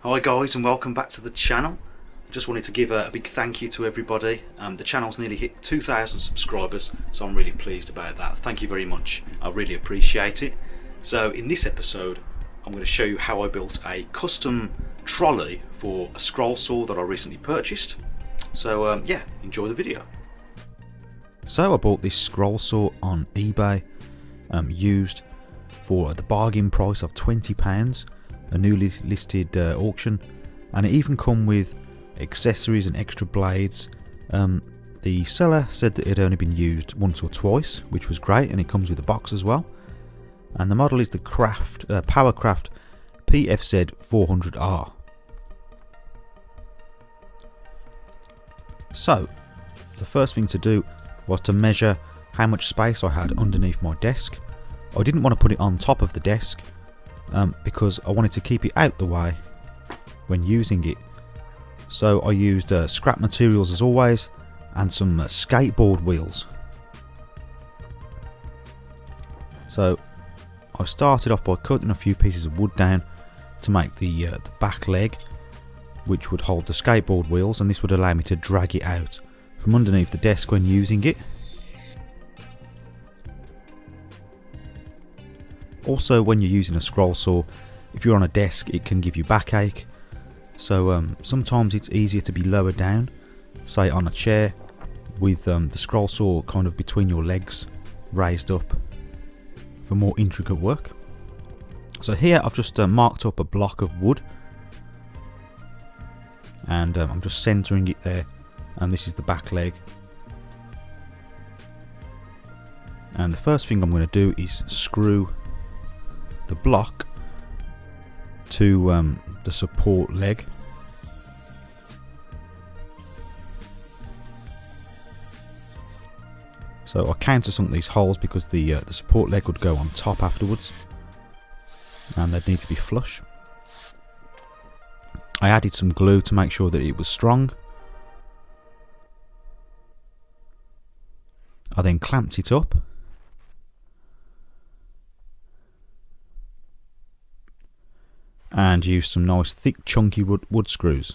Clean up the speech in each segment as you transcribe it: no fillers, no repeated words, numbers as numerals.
Hi guys, and welcome back to the channel. I just wanted to give a big thank you to everybody. The channel's nearly hit 2,000 subscribers, so I'm really pleased about that. Thank you very much, I really appreciate it. So in this episode I'm going to show you how I built a custom trolley for a scroll saw that I recently purchased. So yeah, enjoy the video. So I bought this scroll saw on eBay, used for the bargain price of £20, a newly listed auction, and it even come with accessories and extra blades. The seller said that it had only been used once or twice, which was great, and it comes with a box as well. And the model is the Powercraft PFZ 400R. So the first thing to do was to measure how much space I had underneath my desk. I didn't want to put it on top of the desk because I wanted to keep it out the way when using it. So I used scrap materials as always, and some skateboard wheels. So I started off by cutting a few pieces of wood down to make the back leg, which would hold the skateboard wheels, and this would allow me to drag it out from underneath the desk when using it. Also, when you're using a scroll saw, if you're on a desk, it can give you backache. So sometimes it's easier to be lower down, say on a chair, with the scroll saw kind of between your legs, raised up for more intricate work. So here I've just marked up a block of wood, and I'm just centering it there, and this is the back leg. And the first thing I'm going to do is screw the block to the support leg. So I countersunk these holes because the support leg would go on top afterwards, and they'd need to be flush. I added some glue to make sure that it was strong. I then clamped it up, and used some nice thick chunky wood screws.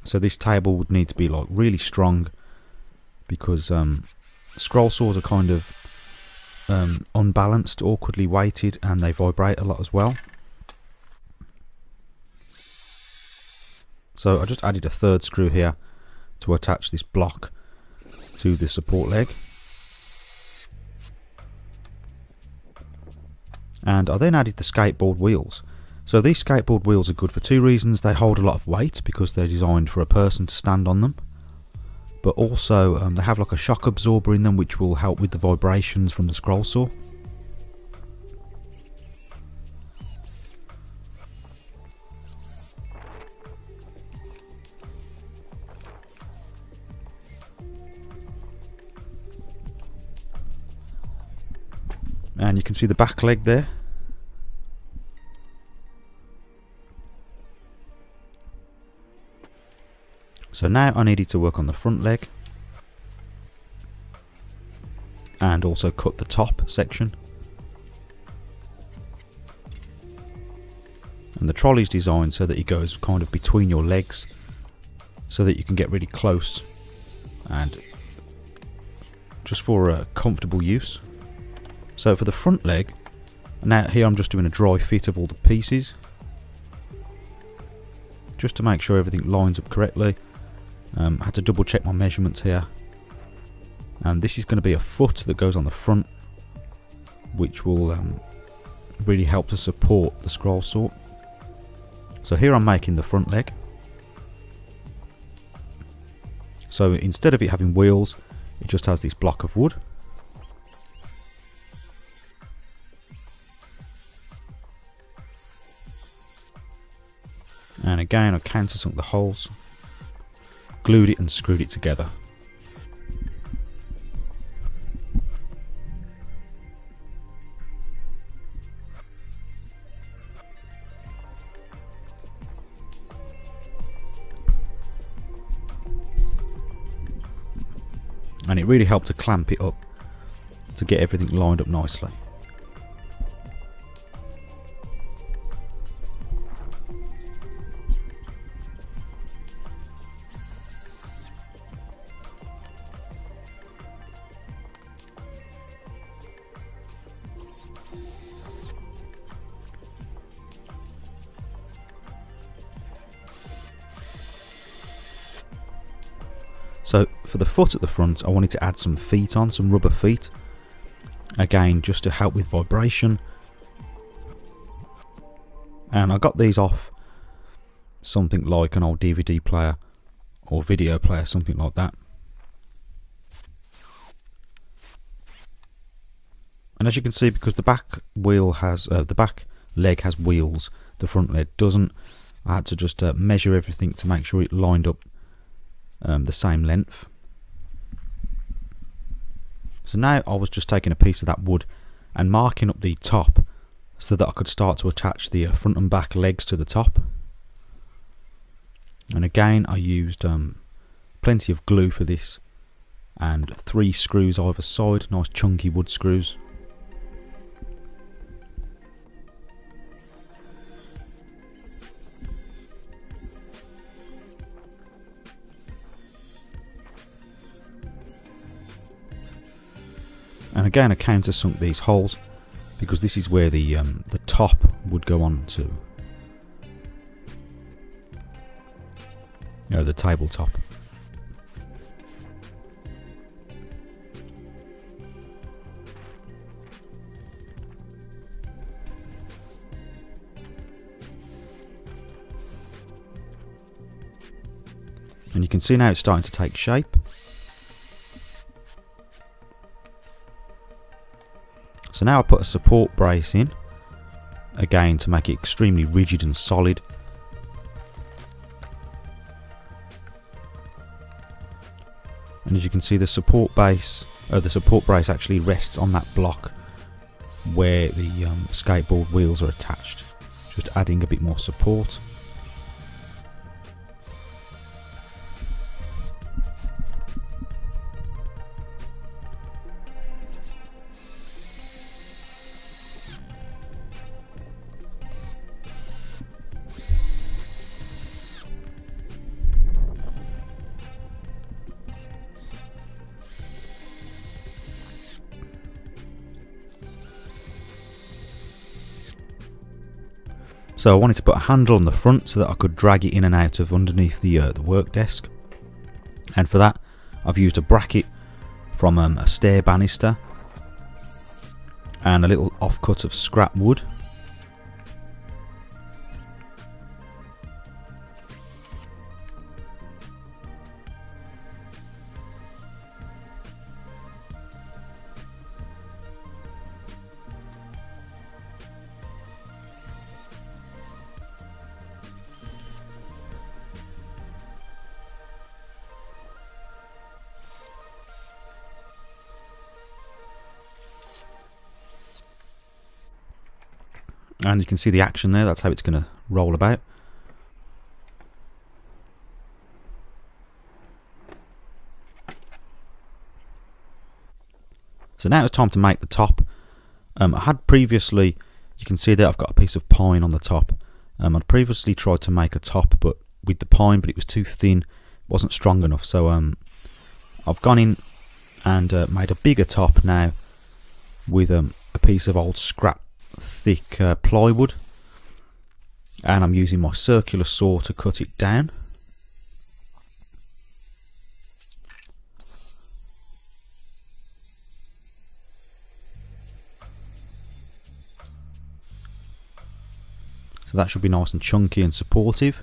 So this table would need to be like really strong, because scroll saws are kind of unbalanced, awkwardly weighted, and they vibrate a lot as well. So I just added a third screw here to attach this block to the support leg. And I then added the skateboard wheels. So these skateboard wheels are good for two reasons. They hold a lot of weight because they're designed for a person to stand on them, but also they have like a shock absorber in them, which will help with the vibrations from the scroll saw. And you can see the back leg there. So now I needed to work on the front leg, and also cut the top section. And the trolley's designed so that it goes kind of between your legs, so that you can get really close and just for comfortable use. So for the front leg, now here I'm just doing a dry fit of all the pieces, just to make sure everything lines up correctly. I had to double check my measurements here, and this is going to be a foot that goes on the front, which will really help to support the scroll saw. So here I'm making the front leg. So instead of it having wheels, it just has this block of wood. And again, I countersunk the holes, glued it and screwed it together. And it really helped to clamp it up to get everything lined up nicely. So for the foot at the front, I wanted to add some feet on, some rubber feet. Again, just to help with vibration. And I got these off something like an old DVD player or video player, something like that. And as you can see, because the back wheel has, the back leg has wheels, the front leg doesn't, I had to just measure everything to make sure it lined up the same length. So now I was just taking a piece of that wood and marking up the top so that I could start to attach the front and back legs to the top. And again, I used plenty of glue for this and 3 screws either side, nice chunky wood screws. And again, I countersunk these holes because this is where the top would go on to, the tabletop. And you can see now it's starting to take shape. So now I put a support brace in, again to make it extremely rigid and solid. And as you can see, the support brace actually rests on that block where the skateboard wheels are attached, just adding a bit more support. So I wanted to put a handle on the front so that I could drag it in and out of underneath the work desk. And for that, I've used a bracket from a stair banister and a little offcut of scrap wood. And you can see the action there, that's how it's going to roll about. So now it's time to make the top. I had previously, you can see that I've got a piece of pine on the top. I'd previously tried to make a top but with the pine, but it was too thin, wasn't strong enough. So I've gone in and made a bigger top now with a piece of old scrap thick plywood, and I'm using my circular saw to cut it down. So that should be nice and chunky and supportive.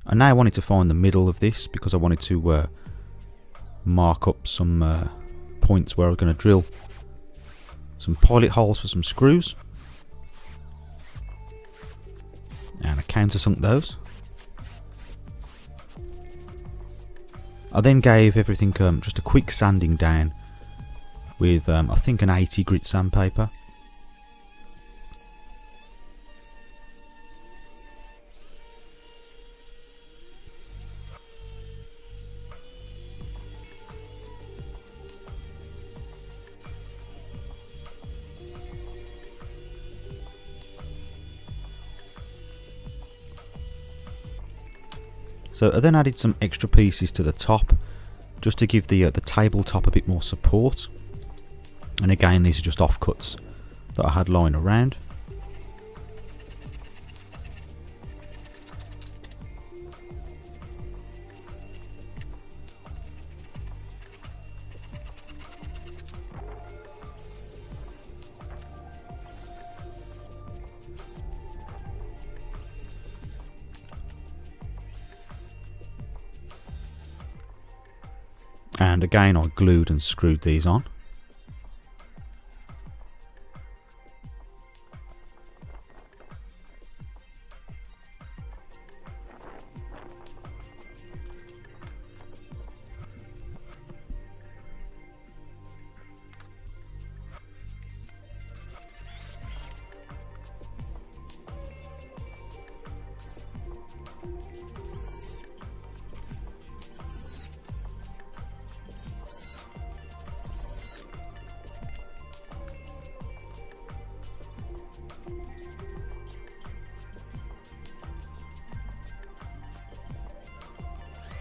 And now I wanted to find the middle of this because I wanted to mark up some points where I'm going to drill some pilot holes for some screws, and I countersunk those. I then gave everything just a quick sanding down with I think an 80 grit sandpaper. So I then added some extra pieces to the top just to give the tabletop a bit more support. And again, these are just offcuts that I had lying around. And again, I glued and screwed these on.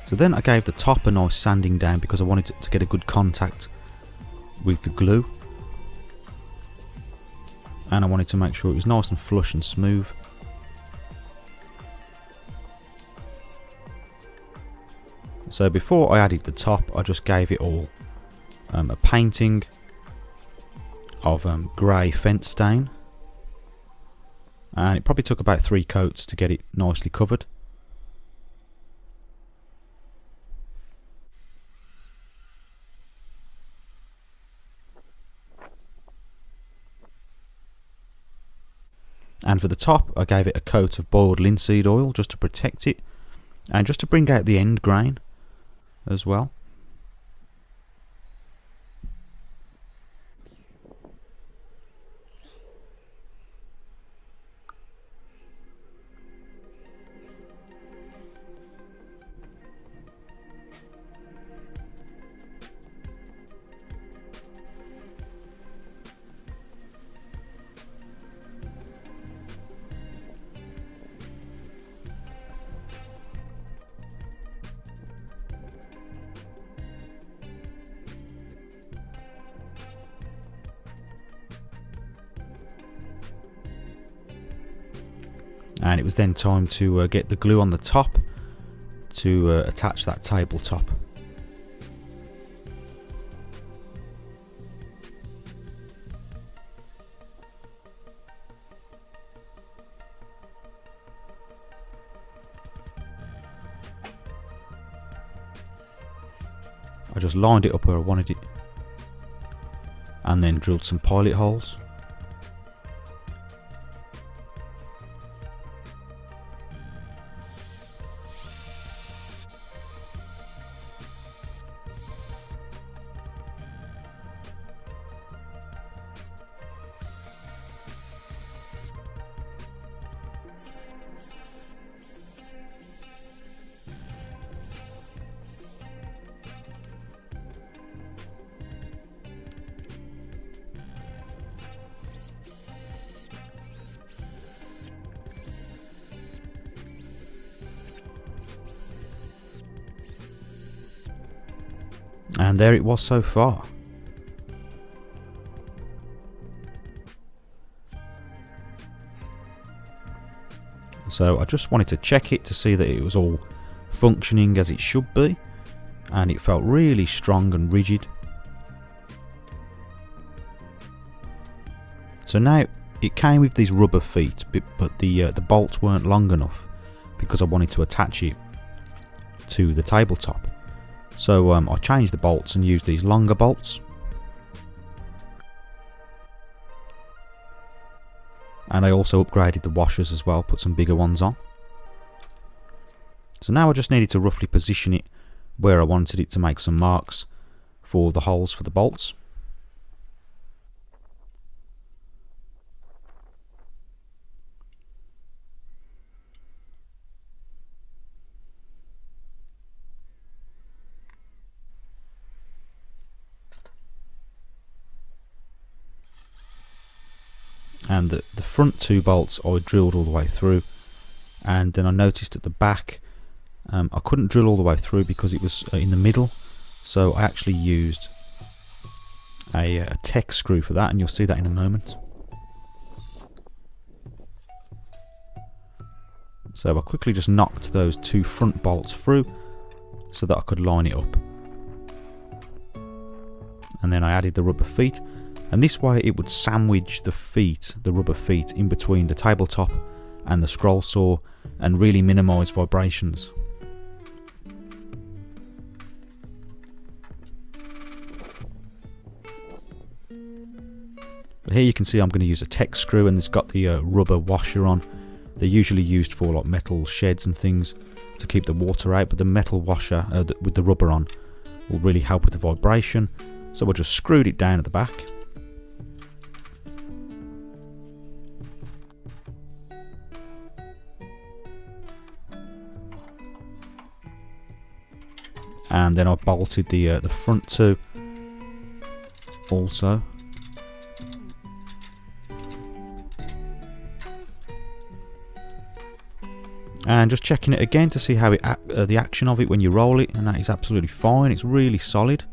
So then I gave the top a nice sanding down because I wanted it to get a good contact with the glue. And I wanted to make sure it was nice and flush and smooth. So before I added the top, I just gave it all a painting of grey fence stain. And it probably took about 3 coats to get it nicely covered. And for the top, I gave it a coat of boiled linseed oil just to protect it and just to bring out the end grain as well. And it was then time to get the glue on the top to attach that tabletop. I just lined it up where I wanted it and then drilled some pilot holes. And there it was so far. So I just wanted to check it to see that it was all functioning as it should be, and it felt really strong and rigid. So now it came with these rubber feet, but the bolts weren't long enough because I wanted to attach it to the tabletop. So I changed the bolts and used these longer bolts. And I also upgraded the washers as well, put some bigger ones on. So now I just needed to roughly position it where I wanted it to make some marks for the holes for the bolts. And the front 2 bolts I drilled all the way through, and then I noticed at the back I couldn't drill all the way through because it was in the middle, so I actually used a tech screw for that, and you'll see that in a moment. So I quickly just knocked those 2 front bolts through so that I could line it up. And then I added the rubber feet, and this way it would sandwich the rubber feet in between the tabletop and the scroll saw and really minimise vibrations. Here you can see I'm going to use a tech screw, and it's got the rubber washer on. They're usually used for like metal sheds and things to keep the water out, but the metal washer with the rubber on will really help with the vibration. So I just screwed it down at the back. And then I bolted the front 2 also. And just checking it again to see how the action of it when you roll it, and that is absolutely fine. It's really solid.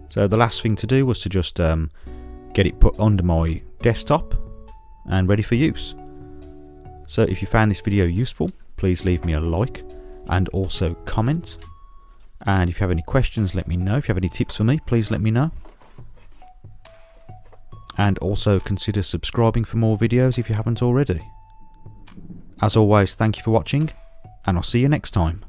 So the last thing to do was to just get it put under my desktop and ready for use. So if you found this video useful, please leave me a like and also comment. And if you have any questions, let me know. If you have any tips for me, please let me know. And also consider subscribing for more videos if you haven't already. As always, thank you for watching, and I'll see you next time.